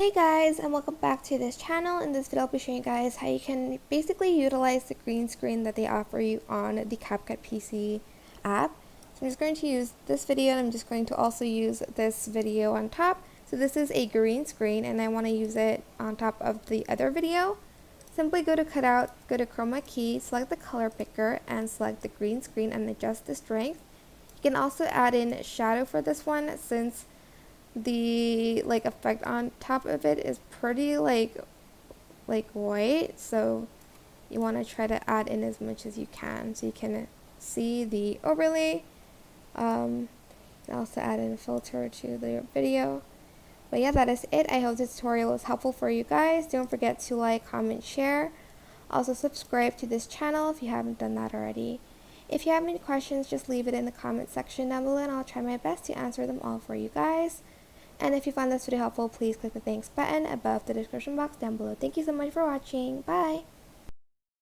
Hey guys, and welcome back to this channel. In this video I'll be showing you guys how you can basically utilize the green screen that they offer you on the CapCut PC app. So I'm just going to use this video and I'm just going to also use this video on top. So this is a green screen and I want to use it on top of the other video. Simply go to cutout, go to Chroma key, select the color picker and select the green screen and adjust the strength. You can also add in shadow for this one since the effect on top of it is pretty like white, so you want to try to add in as much as you can so you can see the overlay. You can also add in a filter to the video. But yeah, that is it. I hope this tutorial was helpful for you guys. Don't forget to like, comment, share. Also subscribe to this channel if you haven't done that already. If you have any questions, just leave it in the comment section down below and I'll try my best to answer them all for you guys. And if you found this video helpful, please click the thanks button above the description box down below. Thank you so much for watching. Bye!